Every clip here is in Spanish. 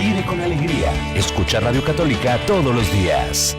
Vive con alegría. Escucha Radio Católica todos los días.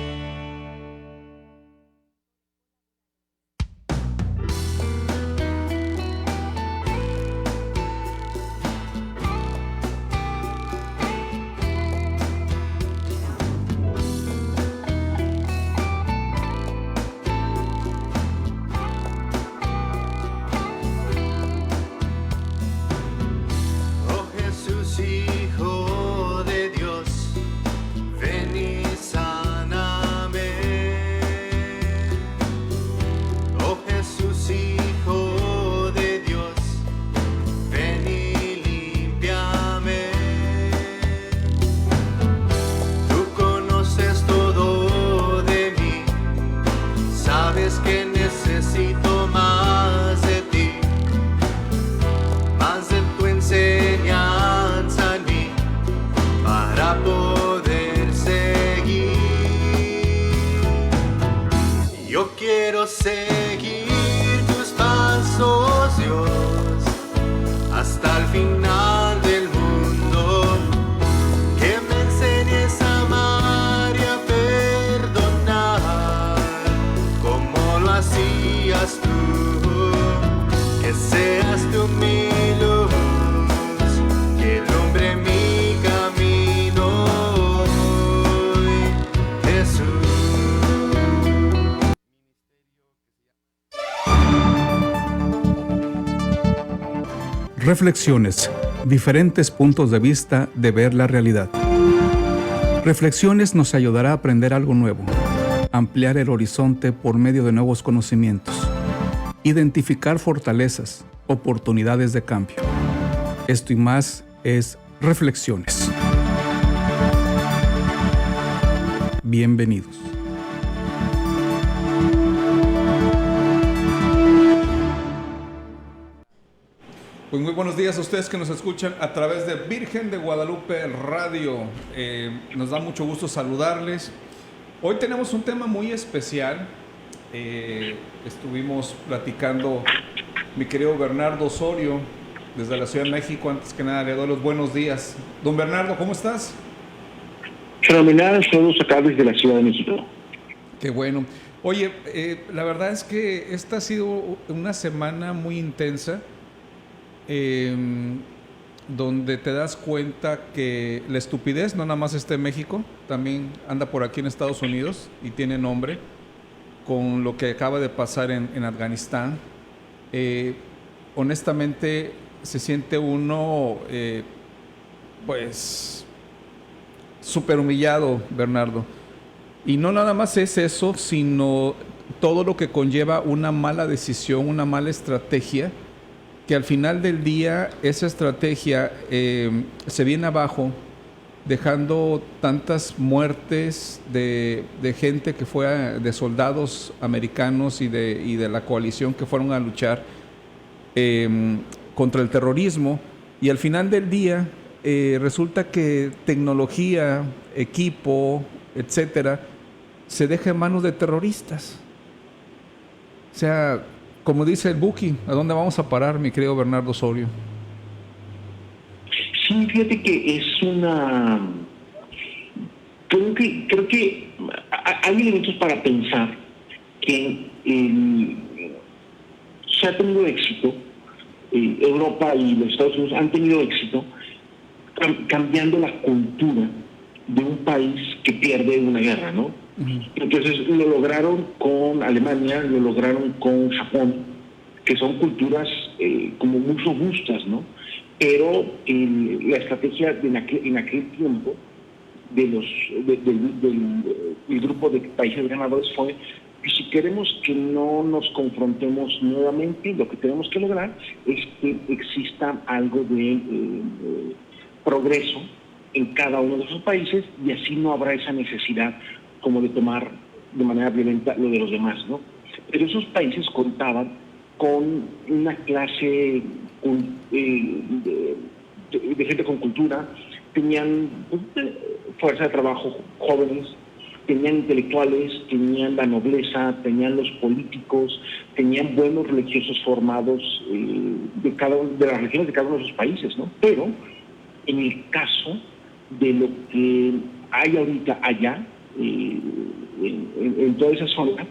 Reflexiones, diferentes puntos de vista de ver la realidad. Reflexiones nos ayudará a aprender algo nuevo, ampliar el horizonte por medio de nuevos conocimientos, identificar fortalezas, oportunidades de cambio. Esto y más es Reflexiones. Bienvenidos. Pues muy buenos días a ustedes que nos escuchan a través de Virgen de Guadalupe Radio. Nos da mucho gusto saludarles. Hoy tenemos un tema muy especial. Estuvimos platicando mi querido Bernardo Osorio desde la Ciudad de México. Antes que nada le doy los buenos días. Don Bernardo, ¿cómo estás? Fenomenal, saludos acá desde la Ciudad de México. Qué bueno. Oye, la verdad es que esta ha sido una semana muy intensa. Donde te das cuenta que la estupidez no nada más está en México, también anda por aquí en Estados Unidos y tiene nombre, con lo que acaba de pasar en Afganistán. Honestamente se siente uno pues súper humillado, Bernardo, y no nada más es eso, sino todo lo que conlleva una mala decisión, una mala estrategia, que al final del día esa estrategia se viene abajo, dejando tantas muertes de gente que fue, de soldados americanos y de la coalición que fueron a luchar contra el terrorismo, y al final del día resulta que tecnología, equipo, etcétera, se deja en manos de terroristas. O sea, como dice el Buki, ¿a dónde vamos a parar, mi querido Bernardo Osorio? Sí, fíjate que es una... Creo que hay elementos para pensar que se ha tenido éxito, Europa y los Estados Unidos han tenido éxito cambiando la cultura de un país que pierde una guerra, ¿no? Entonces lo lograron con Alemania, lo lograron con Japón, que son culturas como muy robustas, ¿no? Pero la estrategia en aquel tiempo del grupo de países ganadores fue que si queremos que no nos confrontemos nuevamente, lo que tenemos que lograr es que exista algo de progreso en cada uno de esos países, y así no habrá esa necesidad como de tomar de manera violenta lo de los demás, ¿no? Pero esos países contaban con una clase de gente con cultura, tenían fuerza de trabajo jóvenes, tenían intelectuales, tenían la nobleza, tenían los políticos, tenían buenos religiosos formados de las regiones de cada uno de esos países, ¿no? Pero en el caso de lo que hay ahorita allá, en toda esa zona,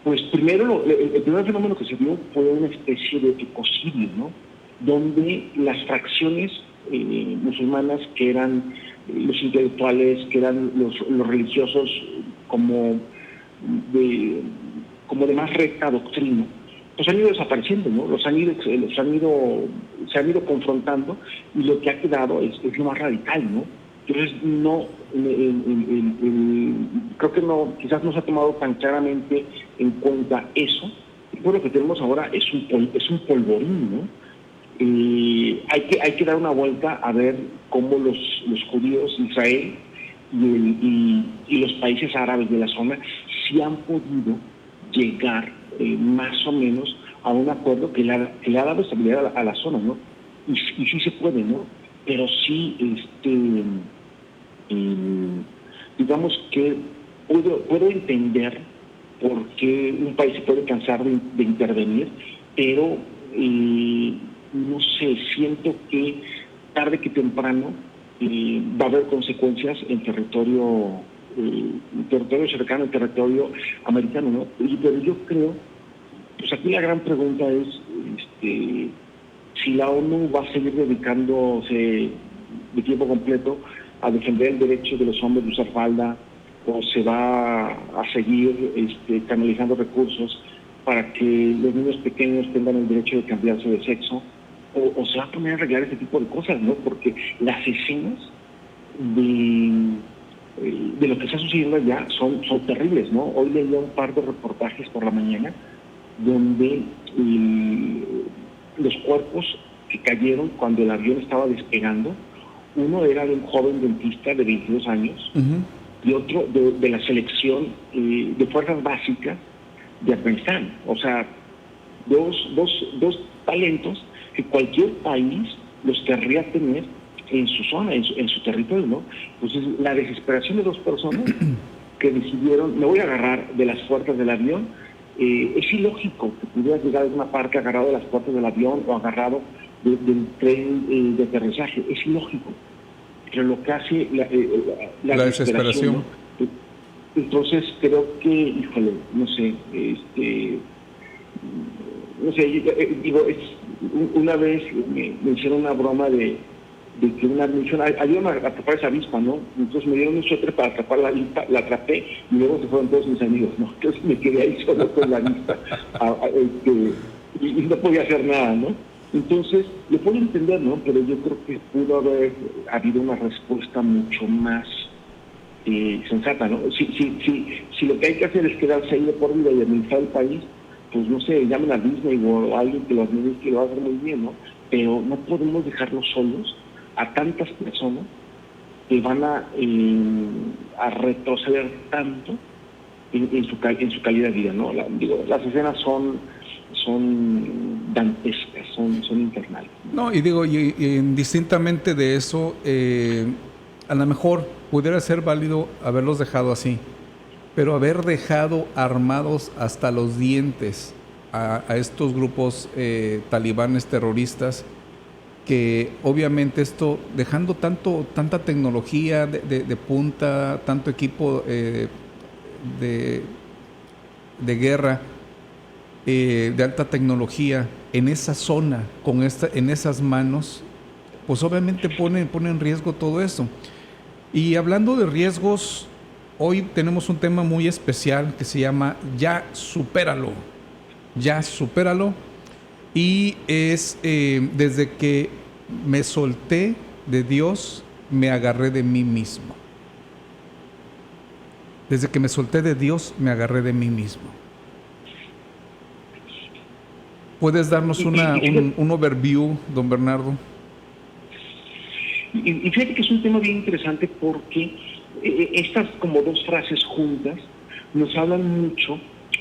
pues primero, el primer fenómeno que se vio fue una especie de ecocidio, ¿no? Donde las fracciones musulmanas, que eran los intelectuales, que eran los religiosos como de más recta doctrina, pues han ido desapareciendo, ¿no? Se han ido confrontando, y lo que ha quedado es lo más radical, ¿no? Entonces, creo que quizás no se ha tomado tan claramente en cuenta eso. Y por lo que tenemos ahora es un polvorín, ¿no? Hay que dar una vuelta a ver cómo los judíos, Israel y los países árabes de la zona sí han podido llegar más o menos a un acuerdo que le ha dado estabilidad a la zona, ¿no? Y sí se puede, ¿no? Pero sí, digamos que puedo entender por qué un país se puede cansar de intervenir, pero no sé, siento que tarde que temprano va a haber consecuencias en territorio cercano, en territorio americano, ¿no? Pero yo creo, pues aquí la gran pregunta es si la ONU va a seguir dedicándose de tiempo completo a defender el derecho de los hombres de usar falda, o se va a seguir canalizando recursos para que los niños pequeños tengan el derecho de cambiarse de sexo, o se va a poner a arreglar ese tipo de cosas, ¿no? Porque las escenas de lo que está sucediendo allá son terribles, ¿no? Hoy leía un par de reportajes por la mañana donde los cuerpos que cayeron cuando el avión estaba despegando, uno era de un joven dentista de 22 años, uh-huh, y otro de la selección de fuerzas básicas de Afganistán. O sea, dos talentos que cualquier país los querría tener en su zona, en su territorio, ¿no? Entonces, la desesperación de dos personas que decidieron, me voy a agarrar de las puertas del avión. Es ilógico que pudieras llegar a una parte agarrado de las puertas del avión o agarrado del tren de aterrizaje. Es ilógico. Pero lo que hace la desesperación, ¿no? Entonces creo que, híjole, no sé, una vez me hicieron una broma de que una misión, ayúdame a atrapar esa avispa, ¿no? Entonces me dieron un suéter para atrapar la avispa, la atrapé, y luego se fueron todos mis amigos, ¿no? Entonces me quedé ahí solo con la avispa, y no podía hacer nada, ¿no? Entonces, lo puedo entender, ¿no? Pero yo creo que pudo haber habido una respuesta mucho más sensata, ¿no? Si lo que hay que hacer es quedarse ahí de por vida y administrar el país, pues no sé, llamen a Disney o a alguien que lo administre, que lo va a hacer muy bien, ¿no? Pero no podemos dejarlos solos a tantas personas que van a retroceder tanto en su calidad de vida, ¿no? Las escenas son dantescas, son infernales. No, y indistintamente de eso, a lo mejor pudiera ser válido haberlos dejado así, pero haber dejado armados hasta los dientes a estos grupos talibanes terroristas, que obviamente esto, dejando tanta tecnología de punta, tanto equipo de guerra de alta tecnología en esa zona, en esas manos, pues obviamente pone en riesgo todo eso. Y hablando de riesgos, hoy tenemos un tema muy especial que se llama Ya Supéralo. Ya Supéralo. Y es desde que me solté de Dios, me agarré de mí mismo. Desde que me solté de Dios, me agarré de mí mismo. ¿Puedes darnos un overview, don Bernardo? Y fíjate que es un tema bien interesante porque estas como dos frases juntas nos hablan mucho,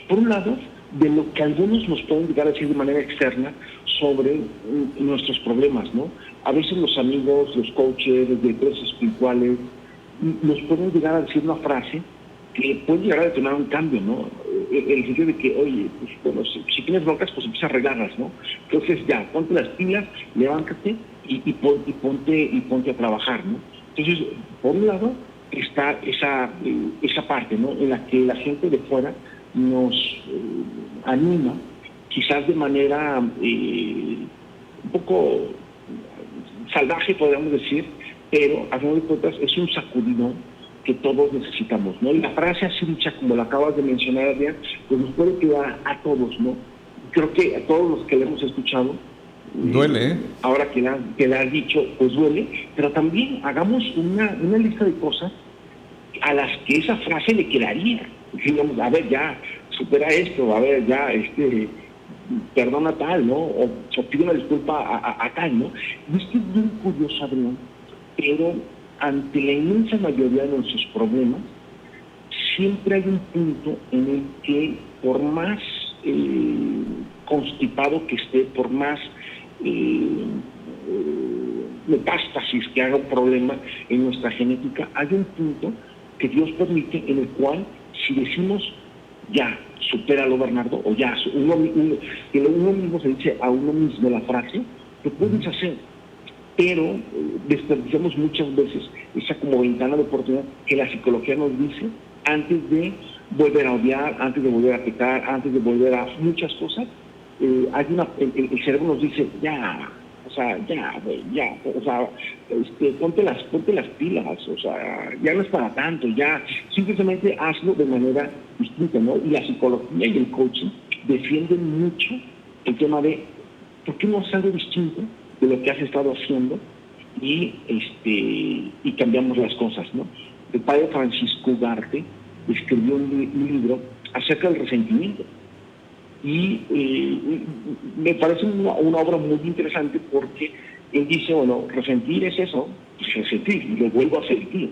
por un lado, de lo que algunos nos pueden llegar a decir de manera externa sobre nuestros problemas, ¿no? A veces los amigos, los coaches, los directores espirituales, nos pueden llegar a decir una frase que puede llegar a detonar un cambio, ¿no? El sentido de que, oye, pues, bueno, si tienes broncas, pues empieza a arreglarlas, ¿no? Entonces ya, ponte las pilas, levántate y ponte a trabajar, ¿no? Entonces, por un lado, está esa parte, ¿no? En la que la gente de fuera nos anima, quizás de manera un poco salvaje, podríamos decir, pero a final de cuentas es un sacudidón que todos necesitamos, ¿no? Y la frase así dicha, como la acabas de mencionar, Adrián, pues nos puede quedar a todos, ¿no? Creo que a todos los que le hemos escuchado, duele, ¿eh? Ahora que la has dicho, pues duele, pero también hagamos una lista de cosas a las que esa frase le quedaría. Digamos, a ver, ya, supera esto, a ver, ya, perdona tal, ¿no? O pide una disculpa a tal, ¿no? Y es que es bien curioso, Adrián, pero ante la inmensa mayoría de nuestros problemas, siempre hay un punto en el que, por más constipado que esté, por más metástasis que haga un problema en nuestra genética, hay un punto que Dios permite en el cual, si decimos ya, supéralo, Bernardo, o ya, que uno mismo se dice a uno mismo la frase, lo puedes hacer, pero desperdiciamos muchas veces esa como ventana de oportunidad que la psicología nos dice antes de volver a odiar, antes de volver a pecar, antes de volver a muchas cosas. El cerebro nos dice, ya, o sea, ya, o sea, ponte las pilas, o sea, ya no es para tanto, ya, simplemente hazlo de manera distinta, ¿no? Y la psicología y el coaching defienden mucho el tema de, ¿por qué no haces algo distinto de lo que has estado haciendo? Y cambiamos las cosas, ¿no? El padre Francisco Ugarte escribió un libro acerca del resentimiento. Y me parece una obra muy interesante porque él dice, bueno, resentir es eso, pues resentir, y lo vuelvo a sentir.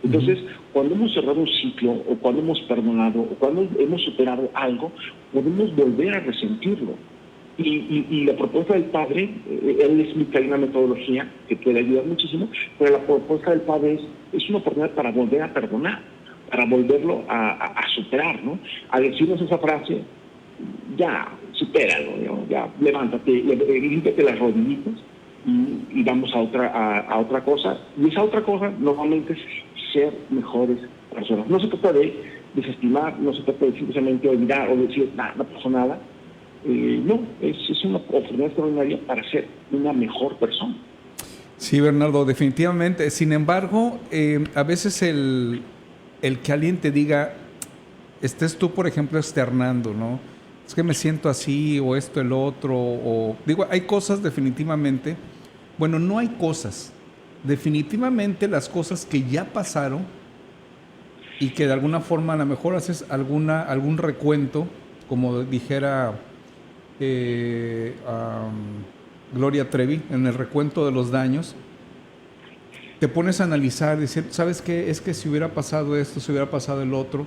Entonces, cuando hemos cerrado un ciclo, o cuando hemos perdonado, o cuando hemos superado algo, podemos volver a resentirlo. Y la propuesta del padre, él explica una metodología que puede ayudar muchísimo, pero la propuesta del padre es una oportunidad para volver a perdonar, para volverlo a superar, ¿no? A decirnos esa frase, ya, supéralo, ¿no? Ya, levántate, límpiate las rodillitas y vamos a otra cosa. Y esa otra cosa normalmente es ser mejores personas. No se trata de desestimar, no se trata de simplemente olvidar o decir, no pasó nada. No, es una oportunidad extraordinaria para ser una mejor persona. Sí, Bernardo, definitivamente. Sin embargo, a veces el que alguien te diga, estés tú, por ejemplo, externando, ¿no? Es que me siento así, o esto, el otro, o... Digo, hay cosas definitivamente... Bueno, no hay cosas. Definitivamente las cosas que ya pasaron y que de alguna forma a lo mejor haces algún recuento, como dijera Gloria Trevi, en el recuento de los daños, te pones a analizar, decir, ¿sabes qué? Es que si hubiera pasado esto, si hubiera pasado el otro,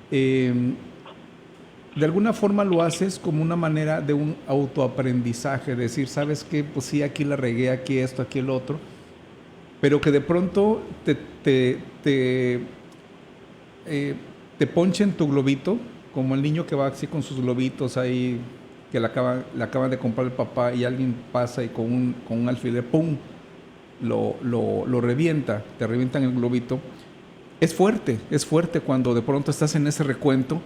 de alguna forma lo haces como una manera de un autoaprendizaje, decir, ¿sabes qué? Pues sí, aquí la regué, aquí esto, aquí el otro, pero que de pronto te ponchen tu globito, como el niño que va así con sus globitos ahí, que le acaban de comprar el papá y alguien pasa y con un alfiler, ¡pum!, lo revienta, te revientan el globito. Es fuerte cuando de pronto estás en ese recuento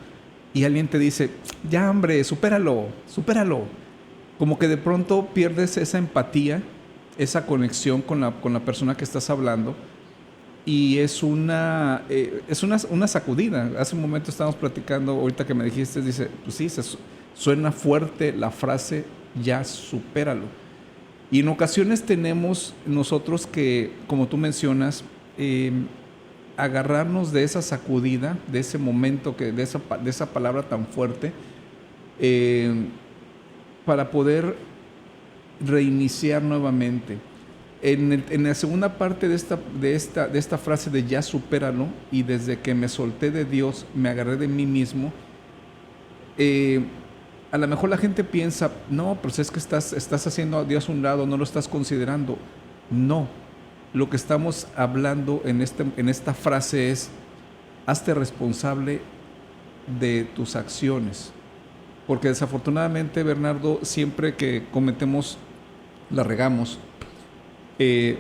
y alguien te dice, ya hombre, supéralo. Como que de pronto pierdes esa empatía, esa conexión con la persona que estás hablando, y es una sacudida. Hace un momento estábamos platicando, ahorita que me dijiste, dice, pues sí, suena fuerte la frase, ya supéralo. Y en ocasiones tenemos nosotros que, como tú mencionas, agarrarnos de esa sacudida, de ese momento, de esa palabra tan fuerte, para poder reiniciar nuevamente. En la segunda parte de esta frase de ya supéralo, y desde que me solté de Dios, me agarré de mí mismo, a lo mejor la gente piensa, no, pues es que estás haciendo a Dios a un lado, no lo estás considerando. No, lo que estamos hablando en esta frase es, hazte responsable de tus acciones. Porque desafortunadamente, Bernardo, siempre que la regamos,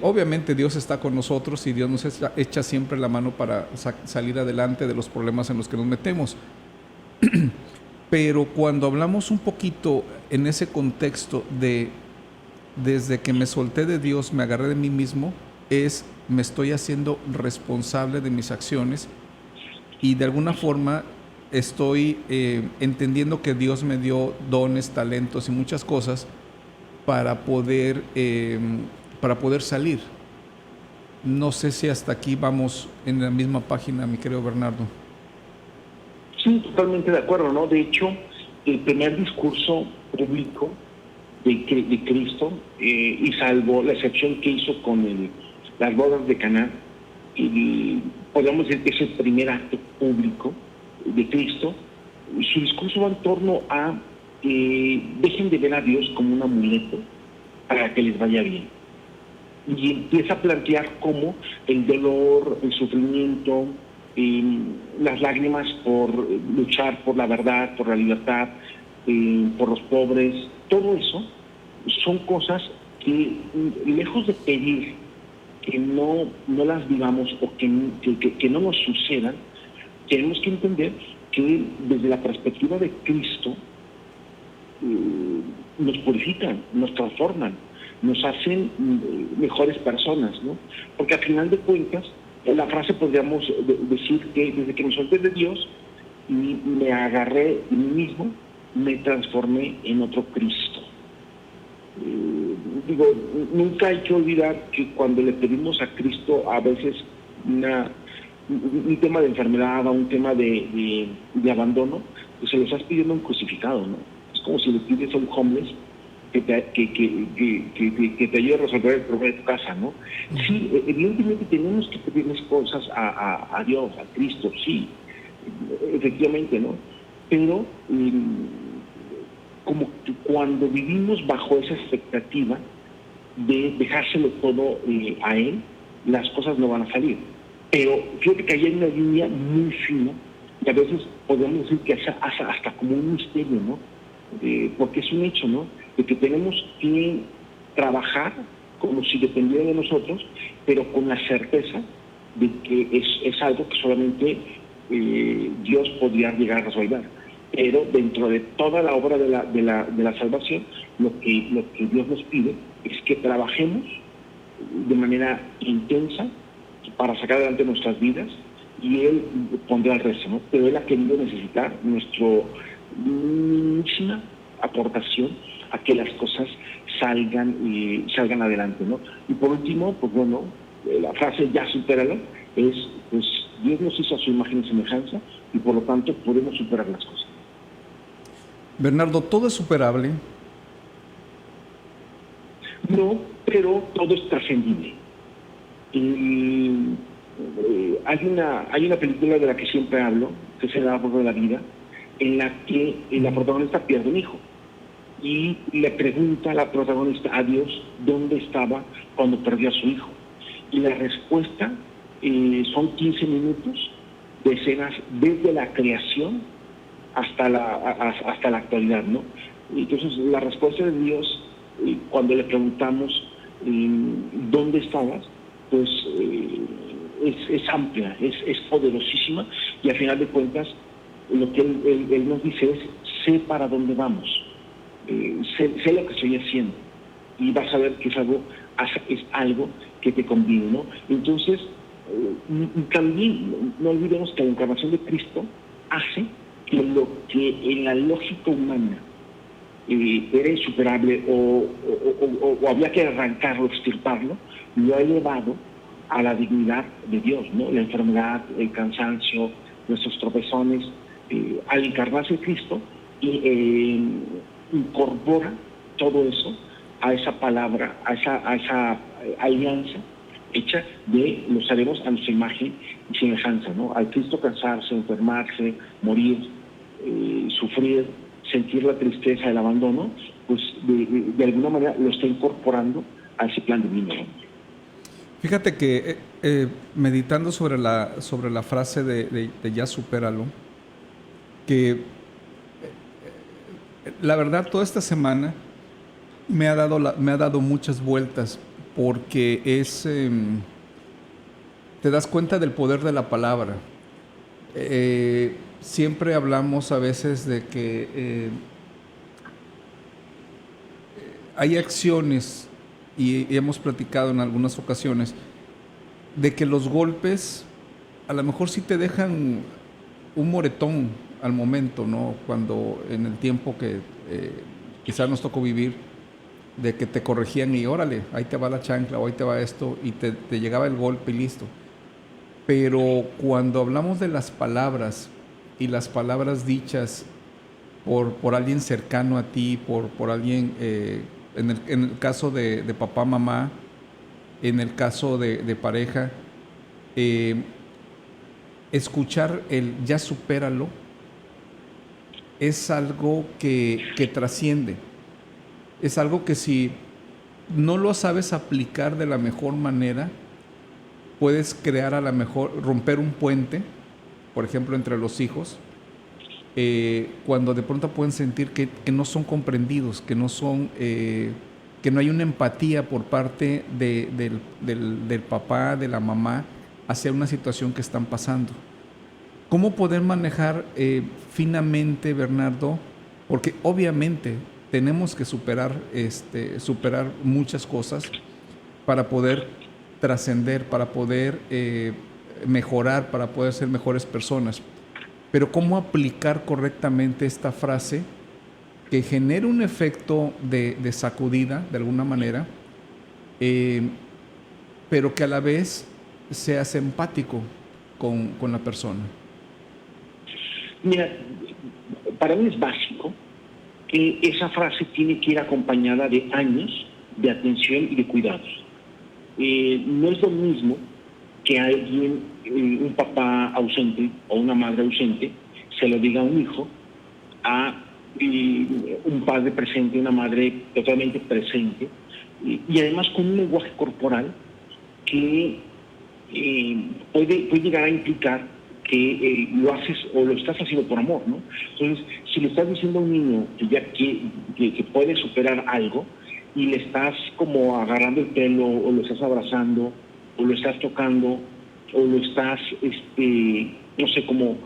Obviamente Dios está con nosotros y Dios nos echa siempre la mano para salir adelante de los problemas en los que nos metemos. Pero cuando hablamos un poquito en ese contexto de desde que me solté de Dios, me agarré de mí mismo, me estoy haciendo responsable de mis acciones y de alguna forma estoy entendiendo que Dios me dio dones, talentos y muchas cosas para poder salir. No sé si hasta aquí vamos en la misma página, mi querido Bernardo. Sí, totalmente de acuerdo, ¿no? De hecho, el primer discurso público de Cristo, y salvo la excepción que hizo con las bodas de Caná, y podríamos decir que es el primer acto público de Cristo, su discurso va en torno a dejen de ver a Dios como un amuleto para que les vaya bien. Y empieza a plantear cómo el dolor, el sufrimiento, las lágrimas por luchar por la verdad, por la libertad, por los pobres, todo eso son cosas que, lejos de pedir que no las vivamos o que no nos sucedan, tenemos que entender que desde la perspectiva de Cristo nos purifican, nos transforman, nos hacen mejores personas, ¿no? Porque al final de cuentas, la frase podríamos decir que desde que me solté de Dios y me agarré de mí mismo, me transformé en otro Cristo. Nunca hay que olvidar que cuando le pedimos a Cristo a veces un tema de enfermedad o un tema de abandono, pues se lo estás pidiendo a un crucificado, ¿no? Es como si le pides a un homeless que te ayude a resolver el problema de tu casa, ¿no? Sí, evidentemente tenemos que pedirles cosas a Dios, a Cristo, sí, efectivamente, ¿no? Pero como que cuando vivimos bajo esa expectativa de dejárselo todo a Él, las cosas no van a salir. Pero fíjate que hay una línea muy fina y a veces podemos decir que hasta como un misterio, ¿no? Porque es un hecho, ¿no? De que tenemos que trabajar como si dependiera de nosotros, pero con la certeza de que es algo que solamente Dios podría llegar a resolver. Pero dentro de toda la obra de la salvación, lo que Dios nos pide es que trabajemos de manera intensa para sacar adelante nuestras vidas y Él pondrá el resto, ¿no? Pero Él ha querido necesitar nuestra mínima aportación a que las cosas salgan adelante, ¿no? Y por último, pues bueno, la frase ya supéralo es, pues Dios nos hizo a su imagen y semejanza y por lo tanto podemos superar las cosas. Bernardo, ¿todo es superable? No, pero todo es trascendible. Hay una película de la que siempre hablo, que es El árbol de la vida, en la que la protagonista pierde un hijo. Y le pregunta a la protagonista a Dios dónde estaba cuando perdió a su hijo. Y la respuesta son 15 minutos de escenas desde la creación hasta la actualidad, ¿no? Entonces la respuesta de Dios, cuando le preguntamos dónde estabas, pues es amplia, es poderosísima, y al final de cuentas lo que él nos dice es: sé para dónde vamos, sé lo que estoy haciendo, y vas a ver que es algo que te conviene, ¿no? Entonces también no olvidemos que la encarnación de Cristo hace que lo que en la lógica humana era insuperable o había que arrancarlo, extirparlo, lo ha elevado a la dignidad de Dios, ¿no? La enfermedad, el cansancio, nuestros tropezones, al encarnarse Cristo, incorpora todo eso a esa palabra, a esa alianza hecha de los haremos a nuestra imagen y semejanza, ¿no? Al Cristo cansarse, enfermarse, morir, sufrir, sentir la tristeza, el abandono, pues de alguna manera lo está incorporando a ese plan divino, ¿no? Fíjate que meditando sobre la frase de ya supéralo, que la verdad toda esta semana me ha dado muchas vueltas, porque te das cuenta del poder de la palabra. Siempre hablamos a veces de que hay acciones, y hemos platicado en algunas ocasiones, de que los golpes a lo mejor sí te dejan un moretón al momento, ¿no? Cuando en el tiempo que quizás nos tocó vivir, de que te corregían y órale, ahí te va la chancla o ahí te va esto, y te llegaba el golpe y listo. Pero cuando hablamos de las palabras y las palabras dichas por alguien cercano a ti, por alguien, en el caso de papá, mamá, en el caso de pareja, escuchar el ya supéralo es algo que trasciende. Es algo que si no lo sabes aplicar de la mejor manera, puedes crear a la mejor, romper un puente, por ejemplo, entre los hijos, cuando de pronto pueden sentir que no son comprendidos, que no hay una empatía por parte del papá, de la mamá, hacia una situación que están pasando. ¿Cómo poder manejar finamente, Bernardo? Porque obviamente tenemos que superar muchas cosas para poder trascender, para poder mejorar, para poder ser mejores personas. Pero ¿cómo aplicar correctamente esta frase que genere un efecto de sacudida, de alguna manera, pero que a la vez seas empático con la persona? Mira, para mí es básico que esa frase tiene que ir acompañada de años de atención y de cuidados. No es lo mismo que alguien, un papá ausente o una madre ausente, se lo diga a un hijo, a un padre presente, una madre totalmente presente, y además con un lenguaje corporal que puede llegar a implicar que lo haces o lo estás haciendo por amor, ¿no? Entonces, si le estás diciendo a un niño que puede superar algo y le estás como agarrando el pelo o lo estás abrazando o lo estás tocando o lo estás, no sé, como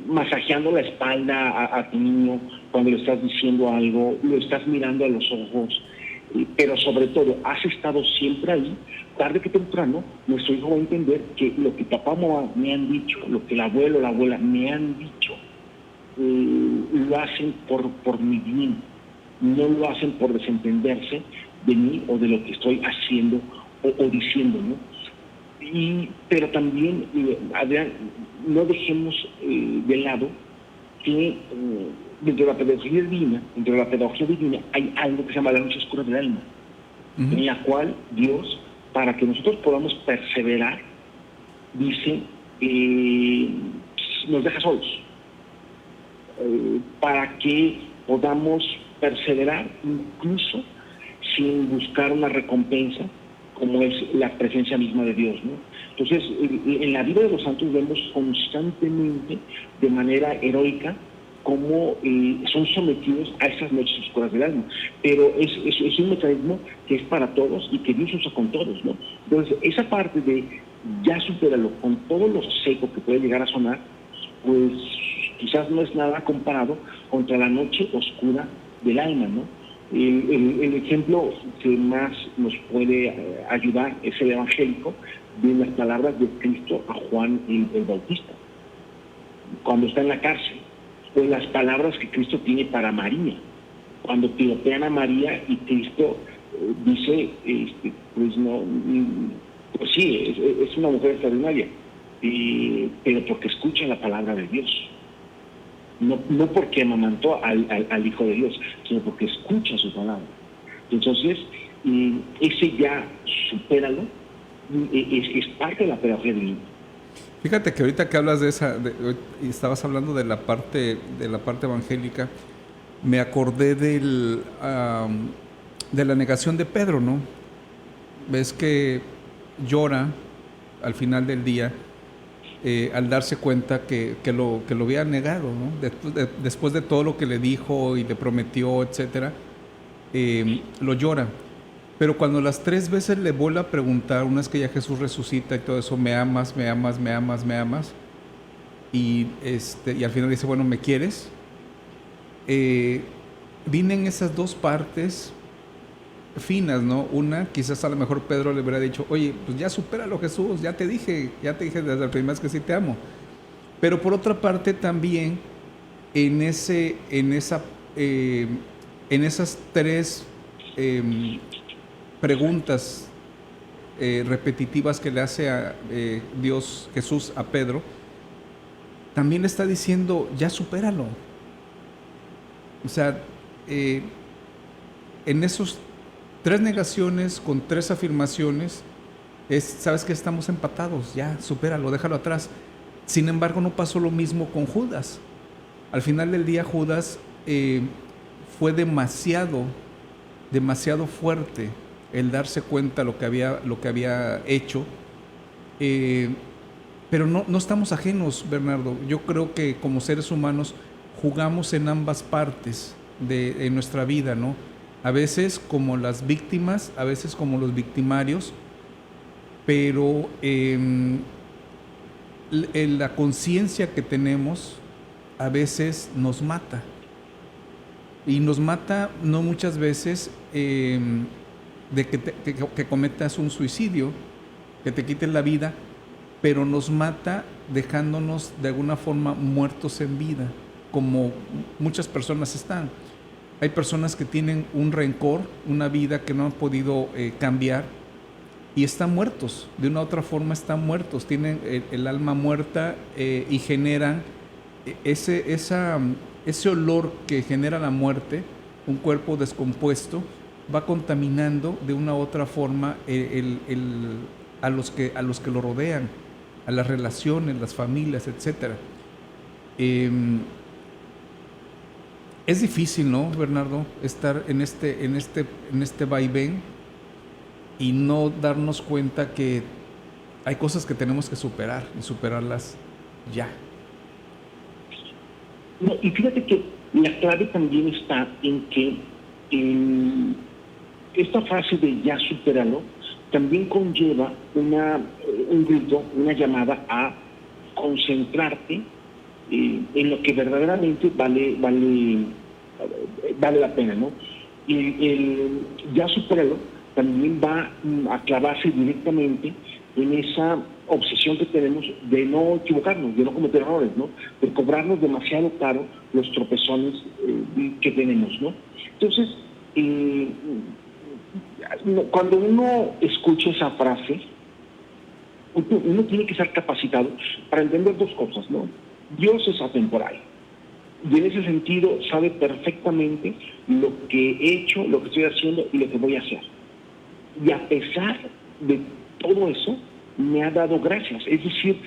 masajeando la espalda a tu niño cuando le estás diciendo algo, lo estás mirando a los ojos, pero sobre todo has estado siempre ahí, tarde que temprano nuestro hijo va a entender que lo que papá o mamá me han dicho, lo que el abuelo o la abuela me han dicho, lo hacen por mi bien, no lo hacen por desentenderse de mí o de lo que estoy haciendo o diciendo, ¿no? Pero también, Adrián, no dejemos de lado que dentro de la pedagogía divina hay algo que se llama la noche oscura del alma, en la cual Dios, para que nosotros podamos perseverar, dice, nos deja solos, para que podamos perseverar incluso sin buscar una recompensa, como es la presencia misma de Dios, ¿no? Entonces, en la vida de los santos vemos constantemente, de manera heroica, cómo son sometidos a esas noches oscuras del alma. Pero es un mecanismo que es para todos y que Dios usa con todos, ¿no? Entonces, esa parte de ya supéralo con todo lo seco que puede llegar a sonar, pues quizás no es nada comparado contra la noche oscura del alma, ¿no? El ejemplo que más nos puede ayudar es el evangélico de las palabras de Cristo a Juan el Bautista, cuando está en la cárcel, o las palabras que Cristo tiene para María, cuando piropean a María y Cristo dice, pues no, pues sí, es una mujer extraordinaria, pero porque escucha la palabra de Dios. No porque amamantó al Hijo de Dios, sino porque escucha su palabra. Entonces, ese ya supéralo, es parte de la pedagogía divina. Fíjate que ahorita que hablas de y estabas hablando de la parte evangélica, me acordé de la negación de Pedro, ¿no? Ves que llora al final del día, al darse cuenta que lo había negado, ¿no? Después de todo lo que le dijo y le prometió, etcétera, lo llora. Pero cuando las 3 veces le vuelve a preguntar, una vez que ya Jesús resucita y todo eso, me amas, me amas, me amas, me amas, y al final dice, bueno, ¿me quieres? Vienen esas dos partes finas, ¿no? Una, quizás a lo mejor Pedro le hubiera dicho, oye, pues ya supéralo, Jesús, ya te dije desde la primera vez que sí te amo. Pero por otra parte también, en esas 3 preguntas repetitivas que le hace a Dios, Jesús, a Pedro, también le está diciendo, ya supéralo. O sea, en esos 3 negaciones con 3 afirmaciones, sabes que estamos empatados, ya, supéralo, déjalo atrás. Sin embargo, no pasó lo mismo con Judas. Al final del día, Judas fue demasiado fuerte el darse cuenta lo que había hecho. Pero no estamos ajenos, Bernardo. Yo creo que como seres humanos jugamos en ambas partes de nuestra vida, ¿no? A veces como las víctimas, a veces como los victimarios, pero la conciencia que tenemos a veces nos mata. Y nos mata no muchas veces de que cometas un suicidio, que te quiten la vida, pero nos mata dejándonos de alguna forma muertos en vida, como muchas personas están. Hay personas que tienen un rencor, una vida que no han podido cambiar y están muertos, de una u otra forma están muertos, tienen el alma muerta y generan ese olor que genera la muerte, un cuerpo descompuesto, va contaminando de una u otra forma a los que lo rodean, a las relaciones, las familias, etc. Es difícil, ¿no, Bernardo? Estar en este vaivén y no darnos cuenta que hay cosas que tenemos que superar y superarlas ya. No, y fíjate que la clave también está en que esta fase de ya superarlo también conlleva un grito, una llamada a concentrarte en lo que verdaderamente vale la pena, ¿no? Y el ya superarlo también va a clavarse directamente en esa obsesión que tenemos de no equivocarnos, de no cometer errores, ¿no? De cobrarnos demasiado caro los tropezones que tenemos, ¿no? Entonces, cuando uno escucha esa frase, uno tiene que ser capacitado para entender 2 cosas, ¿no? Dios es atemporal. Y en ese sentido sabe perfectamente lo que he hecho, lo que estoy haciendo y lo que voy a hacer. Y a pesar de todo eso, me ha dado gracias. Es decir,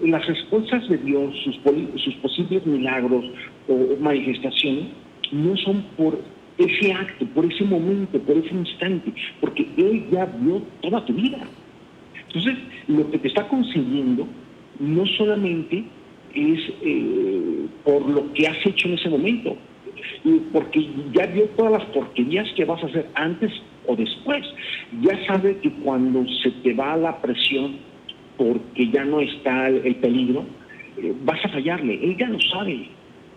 las respuestas de Dios, sus posibles milagros o manifestaciones, no son por ese acto, por ese momento, por ese instante, porque Él ya vio toda tu vida. Entonces, lo que te está concediendo no solamente es por lo que has hecho en ese momento, porque ya vio todas las porquerías que vas a hacer antes o después. Ya sabe que cuando se te va la presión porque ya no está el peligro, vas a fallarle. Él ya lo sabe.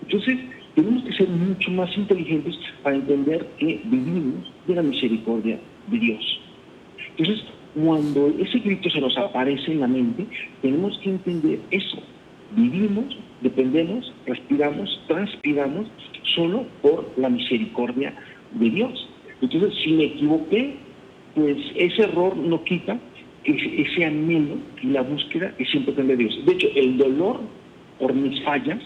Entonces, tenemos que ser mucho más inteligentes para entender que vivimos de la misericordia de Dios. Entonces, cuando ese grito se nos aparece en la mente, tenemos que entender eso. Vivimos, dependemos, respiramos, transpiramos solo por la misericordia de Dios. Entonces, si me equivoqué, pues ese error no quita ese anhelo y la búsqueda que siempre tendré de Dios. De hecho, el dolor por mis fallas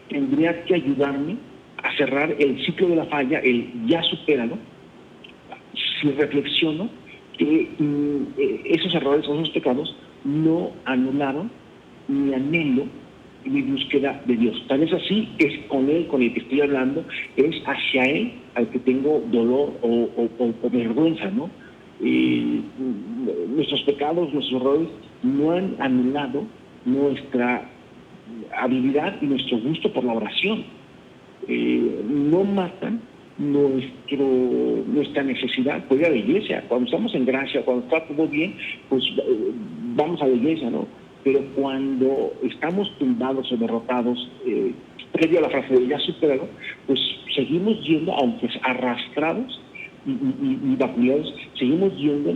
tendría que ayudarme a cerrar el ciclo de la falla, el ya supéralo, si reflexiono que esos errores, esos pecados, no anularon mi anhelo y mi búsqueda de Dios. Tal vez así es con Él, con el que estoy hablando, es hacia Él al que tengo dolor o vergüenza, ¿no? Nuestros pecados, nuestros errores no han anulado nuestra habilidad y nuestro gusto por la oración. No matan nuestra necesidad por ir a la iglesia. Cuando estamos en gracia, cuando está todo bien, pues vamos a la iglesia, ¿no? Pero cuando estamos tumbados o derrotados, previo a la frase de ya superado, pues seguimos yendo, aunque arrastrados y vapuleados, seguimos yendo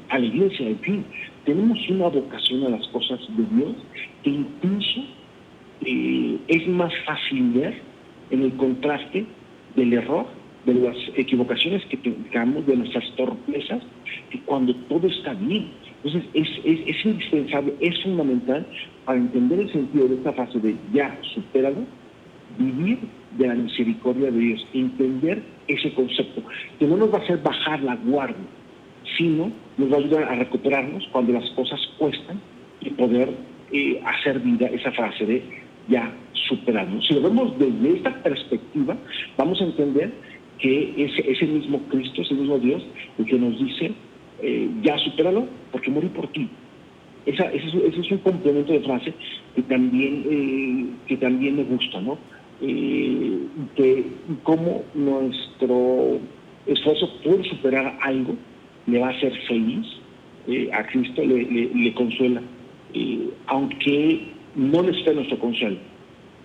a la iglesia. En fin, tenemos una vocación a las cosas de Dios que incluso es más fácil ver en el contraste del error, de las equivocaciones que tengamos, de nuestras torpezas, que cuando todo está bien. Entonces es indispensable, es fundamental para entender el sentido de esta frase de ya superado, vivir de la misericordia de Dios, entender ese concepto, que no nos va a hacer bajar la guardia, sino nos va a ayudar a recuperarnos cuando las cosas cuestan y poder hacer vida esa frase de ya superado. Si lo vemos desde esta perspectiva, vamos a entender que es el mismo Cristo, es el mismo Dios, el que nos dice ya supéralo porque morí por ti. Ese es un complemento de frase que también me gusta, ¿no? Que cómo nuestro esfuerzo por superar algo le va a hacer feliz a Cristo, le consuela, aunque no necesita nuestro consuelo,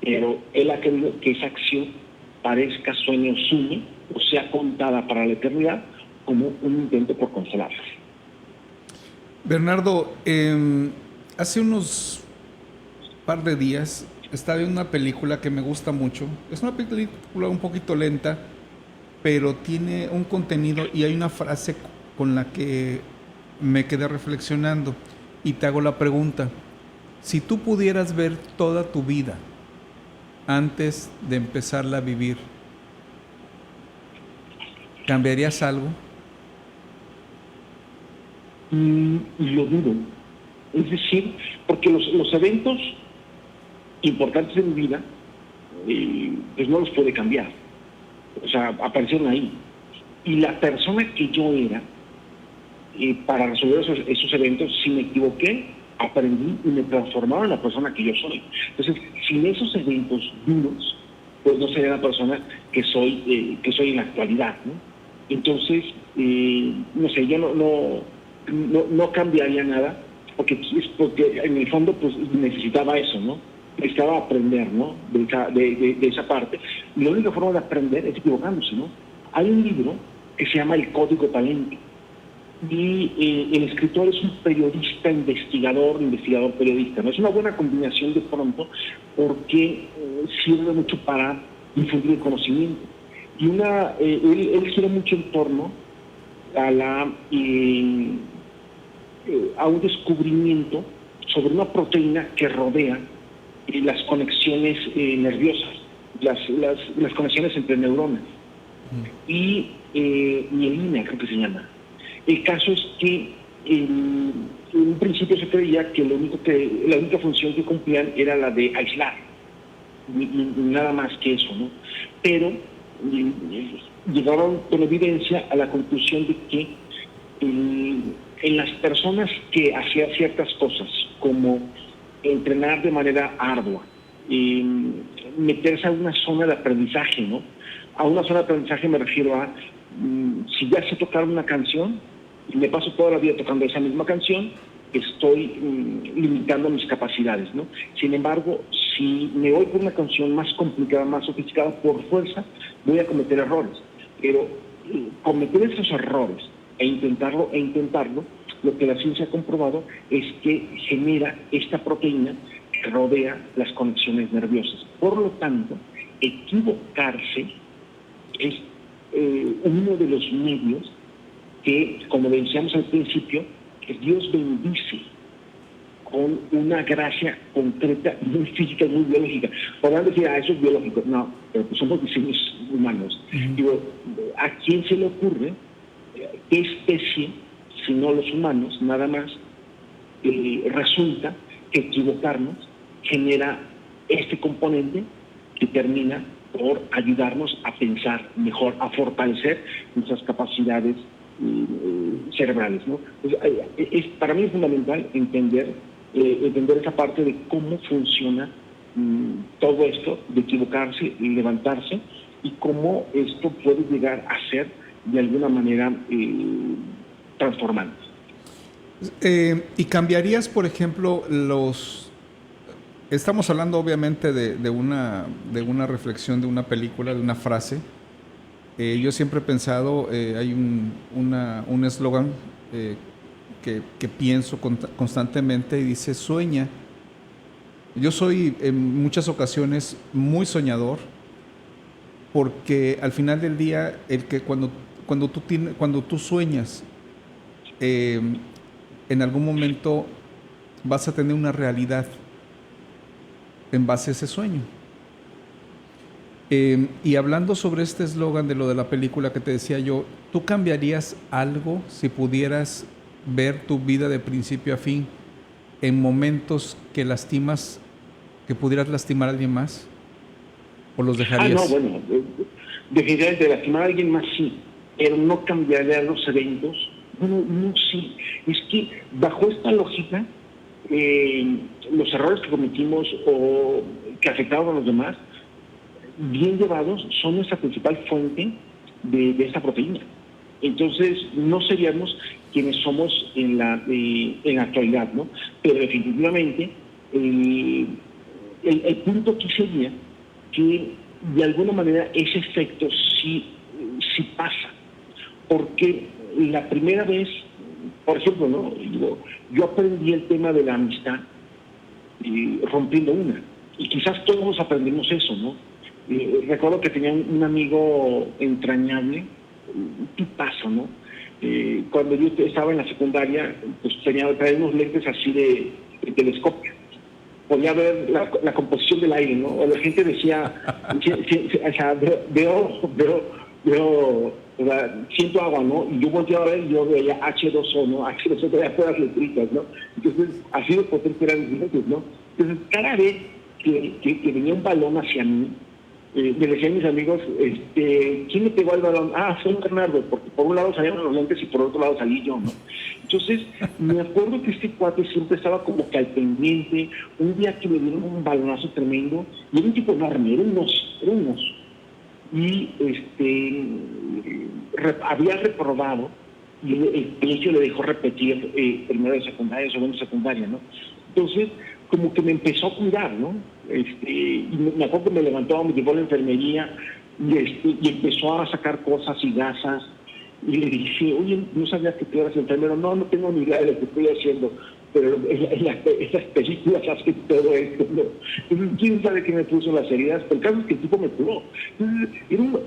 pero Él ha querido que esa acción parezca sueño suyo o sea contada para la eternidad como un intento por consolarse. Bernardo, hace unos par de días estaba viendo una película que me gusta mucho. Es una película un poquito lenta, pero tiene un contenido y hay una frase con la que me quedé reflexionando y te hago la pregunta. Si tú pudieras ver toda tu vida antes de empezarla a vivir, ¿cambiarías algo? Lo dudo. Es decir, porque los eventos importantes en mi vida, pues no los puede cambiar. O sea, aparecieron ahí. Y la persona que yo era, para resolver esos eventos, si me equivoqué, aprendí y me transformaron en la persona que yo soy. Entonces, sin esos eventos duros, pues no sería la persona que soy en la actualidad, ¿no? Entonces, no sé, yo no cambiaría nada, porque en el fondo pues necesitaba eso, ¿no? Necesitaba aprender, ¿no? De esa parte. Y la única forma de aprender es equivocándose, ¿no? Hay un libro que se llama El Código Talento. Y el escritor es un periodista, investigador periodista, ¿no? Es una buena combinación de pronto porque sirve mucho para difundir el conocimiento. Y él gira mucho en torno a un descubrimiento sobre una proteína que rodea las conexiones nerviosas, las conexiones entre neuronas. Y mielina, creo que se llama. El caso es que en un principio se creía que la única función que cumplían era la de aislar, y nada más que eso, ¿no? Pero llegaron con evidencia a la conclusión de que en las personas que hacían ciertas cosas, como entrenar de manera ardua, meterse a una zona de aprendizaje, ¿no? A una zona de aprendizaje me refiero a, si ya sé tocar una canción y me paso toda la vida tocando esa misma canción, estoy limitando mis capacidades, ¿no? Sin embargo, si me voy por una canción más complicada, más sofisticada, por fuerza, voy a cometer errores. Pero cometer esos errores e intentarlo, lo que la ciencia ha comprobado es que genera esta proteína que rodea las conexiones nerviosas. Por lo tanto, equivocarse es uno de los medios que, como decíamos al principio, que Dios bendice con una gracia concreta, muy física y muy biológica. Podrán decir, eso es biológico. No, pero pues somos diseños humanos. Digo, ¿a quién se le ocurre, qué especie, si no los humanos, nada más, resulta que equivocarnos genera este componente que termina por ayudarnos a pensar mejor, a fortalecer nuestras capacidades cerebrales, ¿no? Para mí es fundamental entender esa parte de cómo funciona todo esto de equivocarse y levantarse y cómo esto puede llegar a ser de alguna manera transformante. ¿Y cambiarías, por ejemplo, Estamos hablando obviamente de una reflexión, de una película, de una frase. Yo siempre he pensado, hay un eslogan que pienso constantemente y dice: sueña. Yo soy en muchas ocasiones muy soñador, porque al final del día, cuando tú sueñas, en algún momento vas a tener una realidad en base a ese sueño. Y hablando sobre este eslogan de lo de la película que te decía yo, ¿tú cambiarías algo si pudieras ver tu vida de principio a fin en momentos que pudieras lastimar a alguien más? ¿O los dejarías? No, bueno, definitivamente lastimar a alguien más sí, pero no cambiaría los eventos. Bueno, no, sí. Es que bajo esta lógica, los errores que cometimos o que afectaron a los demás, bien llevados, son nuestra principal fuente de esta proteína. Entonces, no seríamos quienes somos en la actualidad, ¿no? Pero definitivamente, el punto aquí sería que de alguna manera ese efecto sí pasa. Porque la primera vez, por ejemplo, ¿no? Yo aprendí el tema de la amistad rompiendo una. Y quizás todos aprendimos eso, ¿no? Recuerdo que tenía un amigo entrañable, un tipazo, ¿no? Cuando yo estaba en la secundaria, pues traía unos lentes así de telescopio. Podía ver la composición del aire, ¿no? O la gente decía, o sea, veo, o sea, siento agua, ¿no? Y yo volteaba a ver y yo veía H2O, ¿no? H2O todavía puras letritas, ¿no? Entonces, así de potente eran mis lentes, ¿no? Entonces, cada vez que venía un balón hacia mí, me decían mis amigos, ¿quién le pegó al balón? Fue Bernardo, porque por un lado salían los lentes y por otro lado salí yo, ¿no? Entonces, me acuerdo que este cuate siempre estaba como que al pendiente. Un día que me dieron un balonazo tremendo, y era un tipo enorme, era un oso. Y había reprobado, y el colegio le dejó repetir primero de secundaria, segundo de secundaria, ¿no? Entonces, como que me empezó a cuidar, ¿no? Y me acuerdo que me levantó, me llevó a la enfermería y empezó a sacar cosas y gasas. Y le dije, oye, ¿no sabías que tú eras enfermero? No tengo ni idea de lo que estoy haciendo, pero esas películas hacen todo esto, ¿no? Entonces, ¿quién sabe qué me puso las heridas? Pero el caso es que el tipo me curó. Entonces,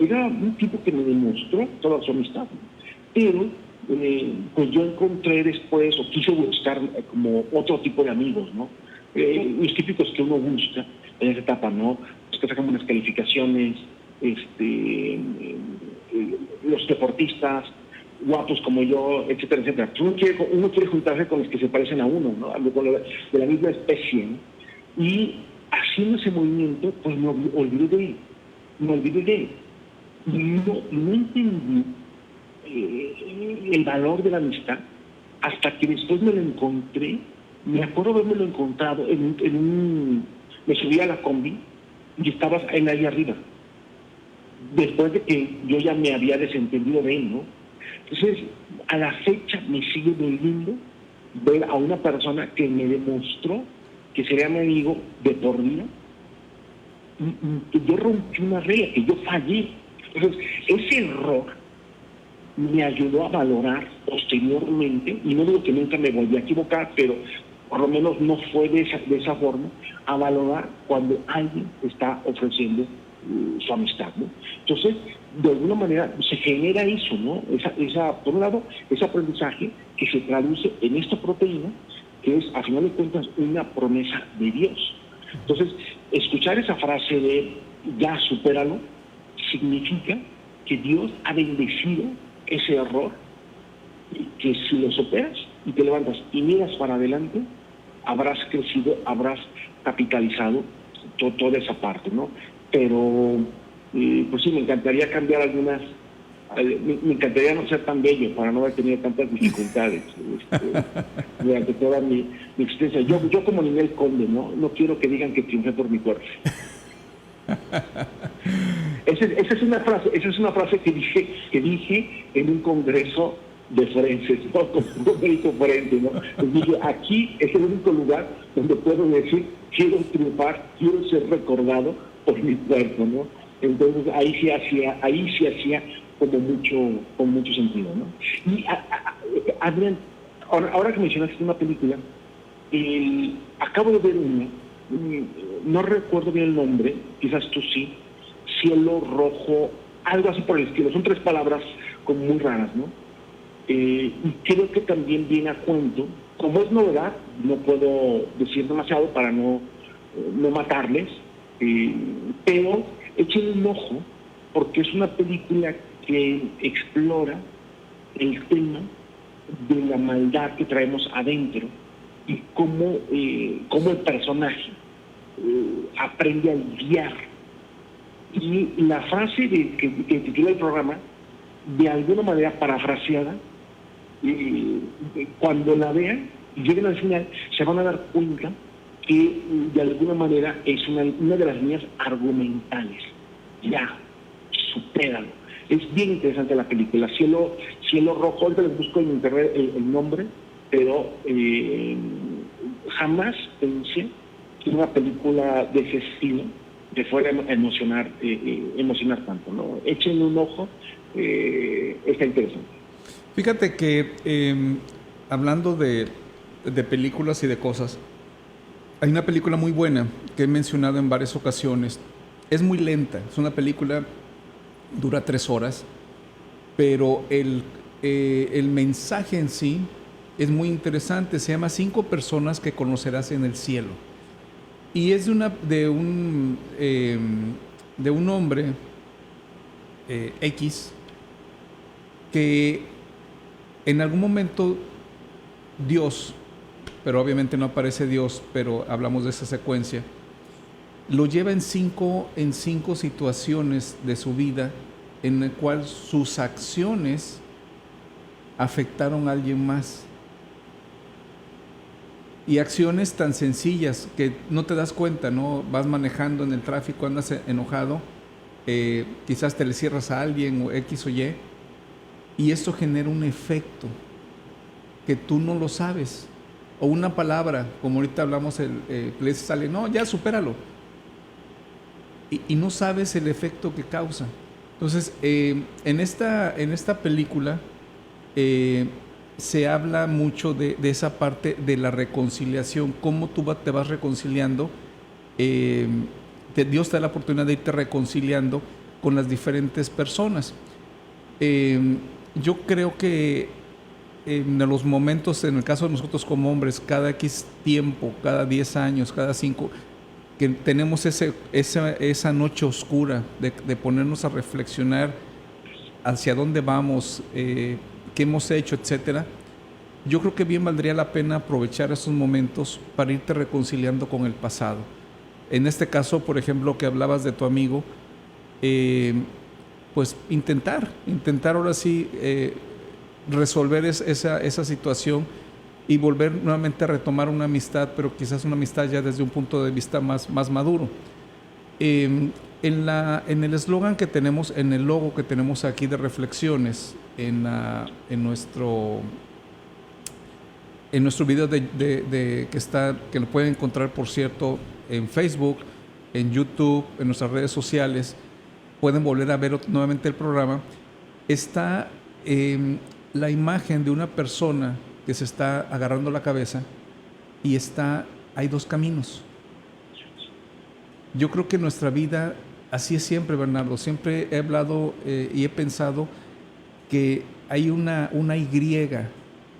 era un tipo que me demostró toda su amistad, ¿no? Pero pues yo encontré después, o quise buscar como otro tipo de amigos, ¿no? Los típicos que uno busca en esa etapa, ¿no? Los que sacan buenas calificaciones, los deportistas, guapos como yo, etcétera, etcétera. Uno quiere juntarse con los que se parecen a uno, ¿no? De la misma especie, ¿no? Y haciendo ese movimiento, pues me olvidé de él. Y no entendí el valor de la amistad hasta que después me lo encontré. Me acuerdo haberme lo encontrado me subí a la combi y estaba él ahí arriba, después de que yo ya me había desentendido de él, ¿no? Entonces, a la fecha me sigue doliendo ver a una persona que me demostró que sería mi amigo de por vida, y que yo rompí una regla, que yo fallé. Entonces, ese error me ayudó a valorar posteriormente, y no digo que nunca me volví a equivocar, pero por lo menos no fue de esa forma, a valorar cuando alguien está ofreciendo su amistad, ¿no? Entonces, de alguna manera se genera eso, ¿no? Por un lado, ese aprendizaje que se traduce en esta proteína, que es, a final de cuentas, una promesa de Dios. Entonces, escuchar esa frase de ya supéralo, significa que Dios ha bendecido ese error, y que si lo superas y te levantas y miras para adelante, habrás crecido, habrás capitalizado toda esa parte, ¿no? Pero, pues sí, me encantaría cambiar algunas, me encantaría no ser tan bello para no haber tenido tantas dificultades durante toda mi existencia. Yo como Ninel Conde, ¿no? No quiero que digan que triunfé por mi cuerpo. Esa es una frase que dije en un congreso de forenses, ¿no? Como un médico forense, ¿no? Pues dije, aquí es el único lugar donde puedo decir, quiero triunfar, quiero ser recordado por mi cuerpo, ¿no? Entonces ahí sí hacía como mucho sentido, ¿no? Y Adrián, ahora que mencionaste una película, acabo de ver una, no recuerdo bien el nombre, quizás tú sí, Cielo Rojo, algo así por el estilo, son 3 palabras como muy raras, ¿no? Y creo que también viene a cuento, como es novedad, no puedo decir demasiado para no matarles, pero echen un ojo, porque es una película que explora el tema de la maldad que traemos adentro y cómo el personaje aprende a lidiar. Y la frase que titula el programa, de alguna manera parafraseada, cuando la vean y lleguen al final, se van a dar cuenta que de alguna manera es una de las líneas argumentales. Ya, supéralo. Es bien interesante la película, Cielo Rojo. Ahorita les busco en internet el nombre, pero jamás pensé que una película de ese estilo te fuera a emocionar tanto, ¿no? Échenle un ojo, está interesante. Fíjate que hablando de películas y de cosas, hay una película muy buena que he mencionado en varias ocasiones. Es muy lenta, es una película, dura 3 horas, pero el mensaje en sí es muy interesante. Se llama 5 personas que conocerás en el cielo. Y es de un hombre X que en algún momento Dios, pero obviamente no aparece Dios, pero hablamos de esa secuencia, lo lleva en cinco situaciones de su vida en el cual sus acciones afectaron a alguien más. Y acciones tan sencillas que no te das cuenta, ¿no? Vas manejando en el tráfico, andas enojado, quizás te le cierras a alguien o X o Y, y esto genera un efecto que tú no lo sabes. O una palabra, como ahorita hablamos, le sale, no, ya supéralo. Y no sabes el efecto que causa. Entonces, en esta película se habla mucho de esa parte de la reconciliación, cómo tú te vas reconciliando. Dios te da la oportunidad de irte reconciliando con las diferentes personas. Yo creo que en los momentos, en el caso de nosotros como hombres, cada X tiempo, cada 10 años, cada 5, que tenemos esa noche oscura de ponernos a reflexionar hacia dónde vamos, qué hemos hecho, etcétera. Yo creo que bien valdría la pena aprovechar esos momentos para irte reconciliando con el pasado. En este caso, por ejemplo, que hablabas de tu amigo, pues intentar ahora sí resolver esa situación y volver nuevamente a retomar una amistad, pero quizás una amistad ya desde un punto de vista más maduro. En el eslogan que tenemos, en el logo que tenemos aquí de reflexiones, en nuestro video que lo pueden encontrar, por cierto, en Facebook, en YouTube, en nuestras redes sociales, pueden volver a ver nuevamente el programa, está la imagen de una persona que se está agarrando la cabeza y hay 2 caminos. Yo creo que nuestra vida así es siempre, Bernardo. Siempre he hablado y he pensado que hay una Y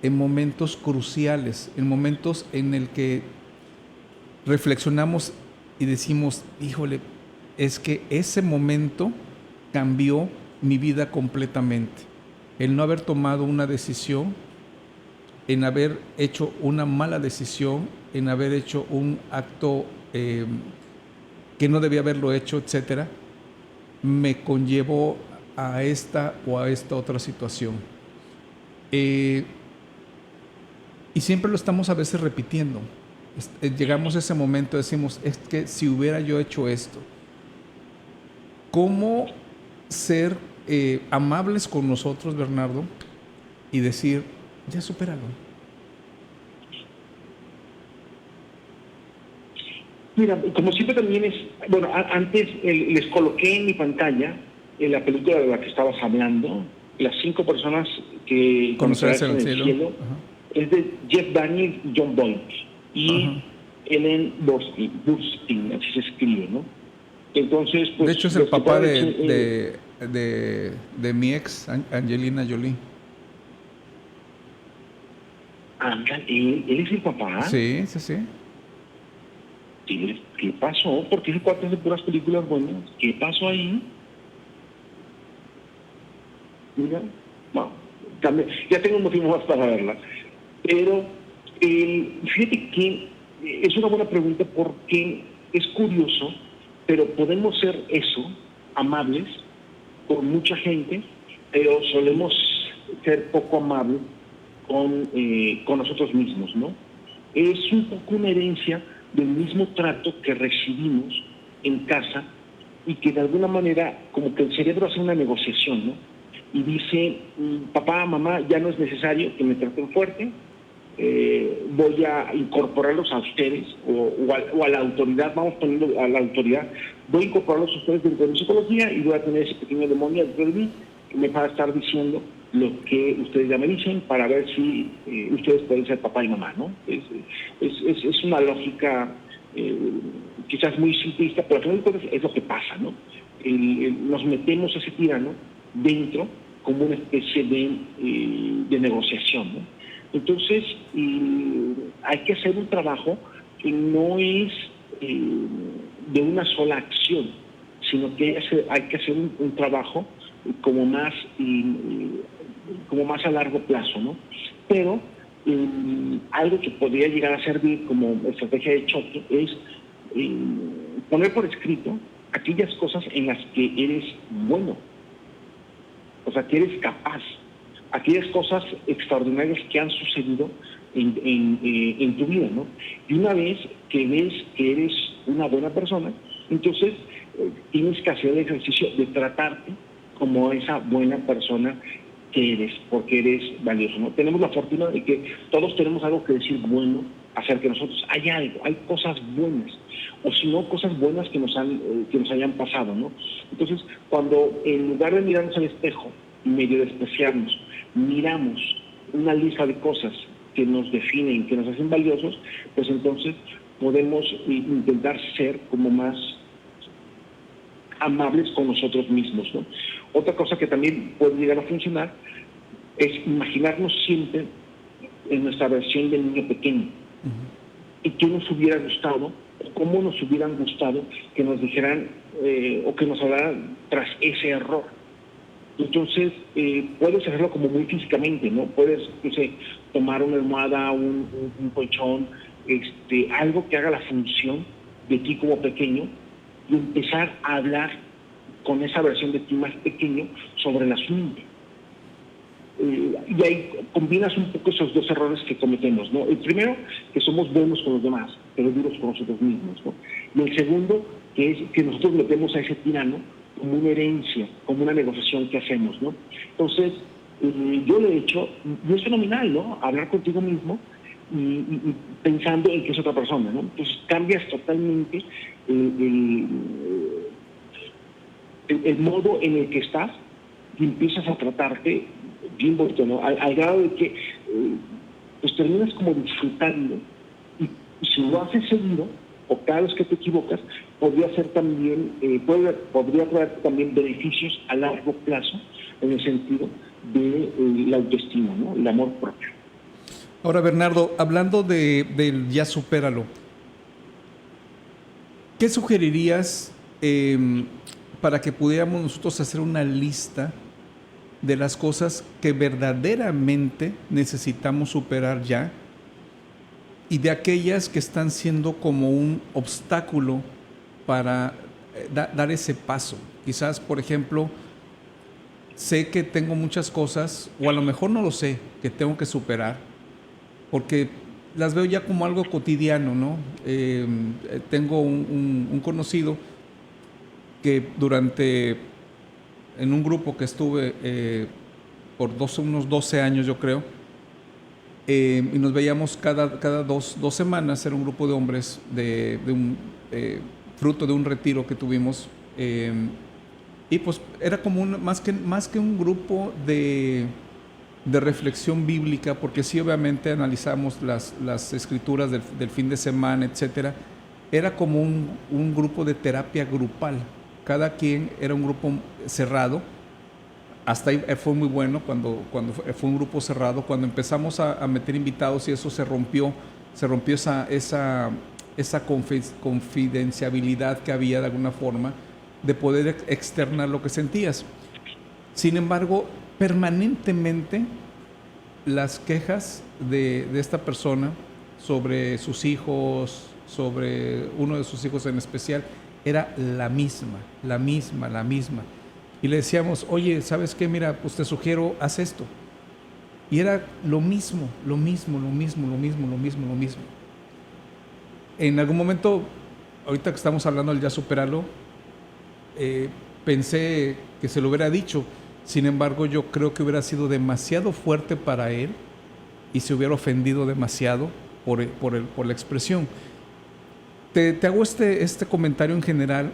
en momentos cruciales, en momentos en el que reflexionamos y decimos, híjole, es que ese momento cambió mi vida completamente. El no haber tomado una decisión, en haber hecho una mala decisión, en haber hecho un acto que no debía haberlo hecho, etcétera, me conllevó a esta o a esta otra situación. Y siempre lo estamos a veces repitiendo. Llegamos a ese momento, decimos, es que si hubiera yo hecho esto. ¿Cómo ser amables con nosotros, Bernardo, y decir, ya supéralo? Mira, como siempre también es, bueno, antes les coloqué en mi pantalla en la película de la que estabas hablando, las 5 personas que Conocerás conocerás en en el el cielo. cielo, es de Jeff Daniels y John Boyd, y Ajá. Ellen Burstyn, así se escribe, ¿no? Entonces, pues... De hecho, es el los que papá puedan decir, de mi ex, Angelina Jolie. anda, él es el papá. Sí, sí, sí. ¿Qué pasó? Porque ese cuate hace puras películas buenas. ¿Qué pasó ahí? Mira, bueno, ya tengo un motivo más para verla. Pero fíjate que es una buena pregunta porque es curioso, pero podemos ser eso, amables, con mucha gente, pero solemos ser poco amables con nosotros mismos, ¿no? Es un poco una herencia del mismo trato que recibimos en casa y que de alguna manera como que el cerebro hace una negociación, ¿no? Y dice, papá, mamá, ya no es necesario que me traten fuerte, voy a incorporarlos a ustedes o a la autoridad, vamos poniendo a la autoridad, voy a incorporarlos a ustedes dentro de mi psicología y voy a tener ese pequeño demonio dentro de mí que me va a estar diciendo lo que ustedes ya me dicen para ver si ustedes pueden ser papá y mamá, ¿no? Es una lógica quizás muy simplista, pero al final de cuentas es lo que pasa, ¿no? Nos metemos a ese tirano dentro como una especie de negociación, ¿no? Entonces, hay que hacer un trabajo que no es de una sola acción, sino que hay que hacer un trabajo como más a largo plazo, ¿no? Pero algo que podría llegar a servir como estrategia de choque es poner por escrito aquellas cosas en las que eres bueno, o sea, que eres capaz, aquellas cosas extraordinarias que han sucedido en tu vida, ¿no? Y una vez que ves que eres una buena persona, entonces tienes que hacer el ejercicio de tratarte como esa buena persona que eres, porque eres valioso, ¿no? Tenemos la fortuna de que todos tenemos algo que decir bueno acerca de nosotros. Hay algo, hay cosas buenas, o si no, cosas buenas que nos hayan pasado, ¿no? Entonces, cuando en lugar de mirarnos al espejo y medio despreciarnos, miramos una lista de cosas que nos definen, que nos hacen valiosos, pues entonces podemos intentar ser como más amables con nosotros mismos, ¿no? Otra cosa que también puede llegar a funcionar es imaginarnos siempre en nuestra versión del niño pequeño. Y qué nos hubiera gustado, cómo nos hubieran gustado que nos dijeran o que nos hablaran tras ese error. Entonces, puedes hacerlo como muy físicamente, ¿no? Puedes, no sé, tomar una almohada, un colchón, algo que haga la función de ti como pequeño y empezar a hablar con esa versión de ti más pequeño sobre el asunto. Y ahí combinas un poco esos dos errores que cometemos, ¿no? El primero, que somos buenos con los demás, pero duros con nosotros mismos, ¿no? Y el segundo, que es que nosotros metemos a ese tirano como una herencia, como una negociación que hacemos, ¿no? Entonces, yo lo he hecho, y es fenomenal, ¿no? Hablar contigo mismo y pensando en que es otra persona, ¿no? Entonces cambias totalmente el modo en el que estás y empiezas a tratarte bien bonito, ¿no? Al grado de que pues terminas como disfrutando y si lo haces seguido o cada vez que te equivocas podría ser también podría traer también beneficios a largo plazo en el sentido de la autoestima, ¿no? El amor propio. Ahora, Bernardo, hablando del ya supéralo, ¿qué sugerirías para que pudiéramos nosotros hacer una lista de las cosas que verdaderamente necesitamos superar ya y de aquellas que están siendo como un obstáculo para dar ese paso? Quizás, por ejemplo, sé que tengo muchas cosas, o a lo mejor no lo sé, que tengo que superar, porque las veo ya como algo cotidiano, ¿no? Tengo un conocido que en un grupo que estuve por unos 12 años, yo creo, y nos veíamos cada dos semanas. Era un grupo de hombres fruto de un retiro que tuvimos, y pues era como más que un grupo de reflexión bíblica, porque sí, obviamente analizamos las escrituras del fin de semana, etcétera. Era como un grupo de terapia grupal. Cada quien era un grupo cerrado. Hasta ahí fue muy bueno cuando fue un grupo cerrado. Cuando empezamos a meter invitados y eso se rompió esa confidenciabilidad que había de alguna forma de poder externar lo que sentías. Sin embargo, permanentemente las quejas de esta persona sobre sus hijos, sobre uno de sus hijos en especial, era la misma. Y le decíamos, oye, ¿sabes qué? Mira, pues te sugiero, haz esto. Y era lo mismo. En algún momento, ahorita que estamos hablando del ya superarlo, pensé que se lo hubiera dicho. Sin embargo, yo creo que hubiera sido demasiado fuerte para él y se hubiera ofendido demasiado por la expresión. Te hago este comentario en general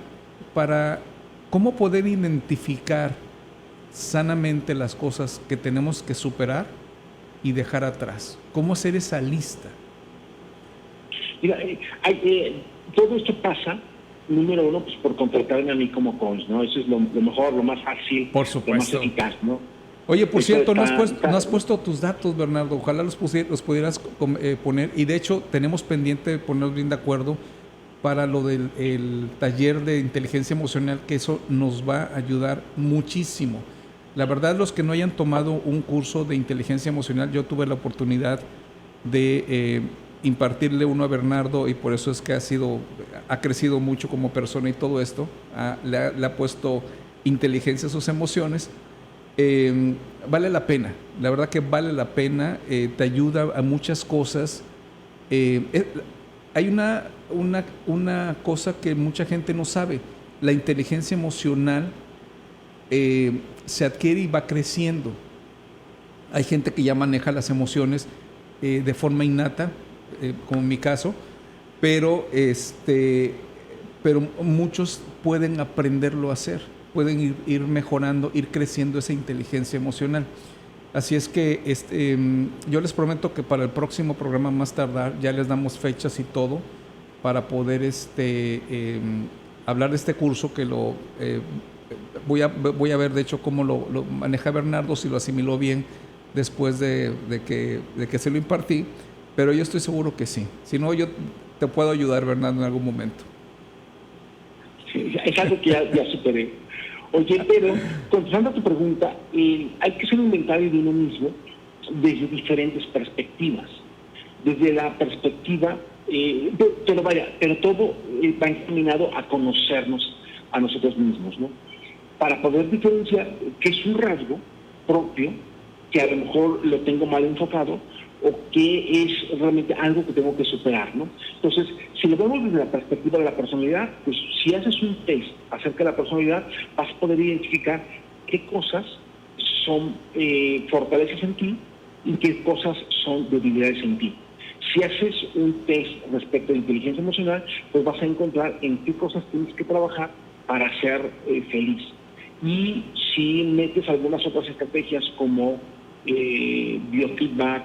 para cómo poder identificar sanamente las cosas que tenemos que superar y dejar atrás. ¿Cómo hacer esa lista? Mira, todo esto pasa, número uno, pues por contratarme a mí como coach, ¿no? Eso es lo mejor, lo más fácil, por supuesto, lo más eficaz, ¿no? Oye, por cierto, no has puesto tus datos, Bernardo. Ojalá los pudieras poner. Y de hecho, tenemos pendiente de ponernos bien de acuerdo para lo del taller de inteligencia emocional, que eso nos va a ayudar muchísimo. La verdad, los que no hayan tomado un curso de inteligencia emocional, yo tuve la oportunidad de impartirle uno a Bernardo, y por eso es que ha crecido mucho como persona y todo esto. Le ha puesto inteligencia a sus emociones. Vale la pena, la verdad que vale la pena, te ayuda a muchas cosas. Hay una cosa que mucha gente no sabe: la inteligencia emocional se adquiere y va creciendo. Hay gente que ya maneja las emociones de forma innata, como en mi caso, pero muchos pueden aprenderlo a hacer, pueden ir mejorando, ir creciendo esa inteligencia emocional. Así es que yo les prometo que para el próximo programa, más tardar, ya les damos fechas y todo para poder hablar de este curso, que voy a ver de hecho cómo lo maneja Bernardo, si lo asimiló bien después de que se lo impartí, pero yo estoy seguro que sí. Si no, yo te puedo ayudar, Bernardo, en algún momento. Sí, es algo que ya superé. Oye, pero contestando a tu pregunta, hay que hacer un inventario de uno mismo desde diferentes perspectivas. Desde la perspectiva, pero todo va encaminado a conocernos a nosotros mismos, ¿no? Para poder diferenciar qué es un rasgo propio, que a lo mejor lo tengo mal enfocado, o qué es realmente algo que tengo que superar, ¿no? Entonces, si lo vemos desde la perspectiva de la personalidad, pues si haces un test acerca de la personalidad, vas a poder identificar qué cosas son fortalezas en ti y qué cosas son debilidades en ti. Si haces un test respecto de inteligencia emocional, pues vas a encontrar en qué cosas tienes que trabajar para ser feliz. Y si metes algunas otras estrategias como biofeedback,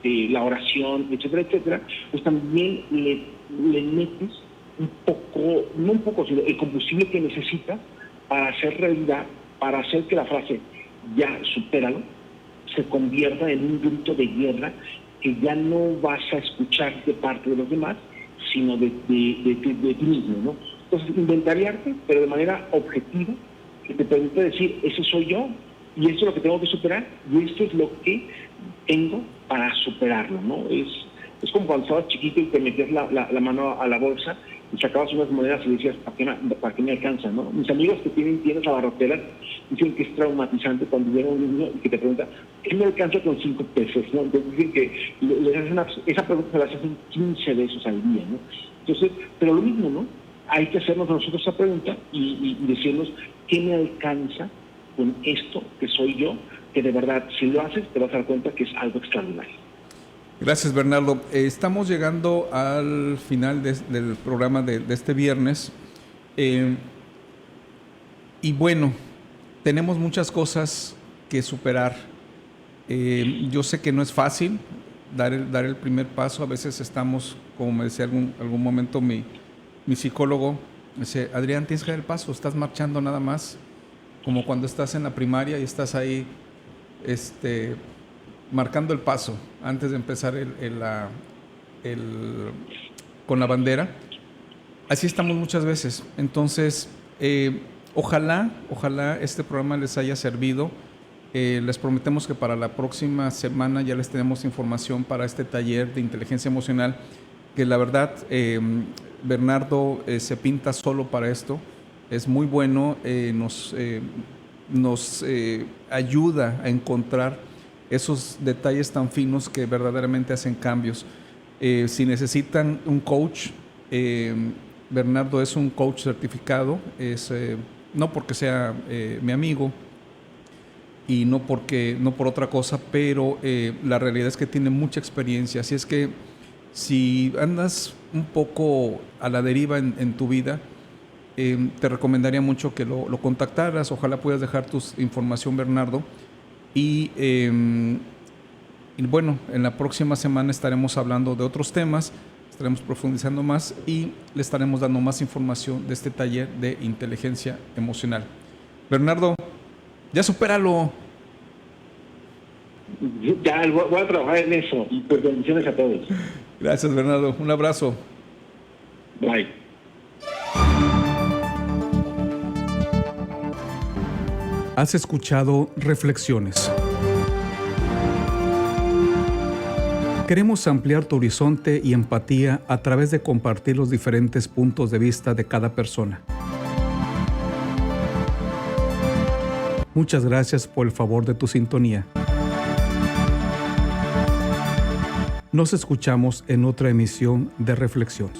la oración, etcétera, pues también le metes un poco, no un poco, sino el combustible que necesitas para hacer realidad, para hacer que la frase "ya supéralo" se convierta en un grito de guerra que ya no vas a escuchar de parte de los demás, sino de ti mismo, ¿no? Entonces, inventariarte, pero de manera objetiva, que te permite decir, ese soy yo, y esto es lo que tengo que superar, y esto es lo que tengo para superarlo, ¿no? Es como cuando estabas chiquito y te metías la mano a la bolsa y sacabas unas monedas y decías, ¿para qué me alcanza, no? Mis amigos que tienen tiendas abarroteras dicen que es traumatizante cuando llega un niño y que te pregunta, ¿qué me alcanza con 5 pesos? ¿No? Entonces dicen que esa pregunta se la hacen 15 veces al día, ¿no? Entonces, pero lo mismo, ¿no? hay que hacernos nosotros esa pregunta y decirnos qué me alcanza con esto que soy yo, que de verdad, si lo haces, te vas a dar cuenta que es algo extraordinario. Gracias, Bernardo. Estamos llegando al final del programa de este viernes. Y bueno, tenemos muchas cosas que superar. Yo sé que no es fácil dar el primer paso. A veces estamos, como me decía algún momento mi psicólogo, me dice, Adrián, tienes que dar el paso, estás marchando nada más, como cuando estás en la primaria y estás ahí marcando el paso antes de empezar con la bandera. Así estamos muchas veces. Entonces, ojalá este programa les haya servido. Les prometemos que para la próxima semana ya les tenemos información para este taller de inteligencia emocional, que la verdad, Bernardo se pinta solo para esto. Es muy bueno, nos ayuda a encontrar esos detalles tan finos que verdaderamente hacen cambios. Si necesitan un coach, Bernardo es un coach certificado, no porque sea mi amigo y no por otra cosa, pero la realidad es que tiene mucha experiencia. Así es que si andas un poco a la deriva en tu vida, te recomendaría mucho que lo contactaras. Ojalá puedas dejar tu información, Bernardo. Y bueno, en la próxima semana estaremos hablando de otros temas, estaremos profundizando más y le estaremos dando más información de este taller de inteligencia emocional. Bernardo, ya supéralo. Ya voy a trabajar en eso. Y pues bendiciones a todos. Gracias, Bernardo. Un abrazo. Bye. Has escuchado Reflexiones. Queremos ampliar tu horizonte y empatía a través de compartir los diferentes puntos de vista de cada persona. Muchas gracias por el favor de tu sintonía. Nos escuchamos en otra emisión de Reflexiones.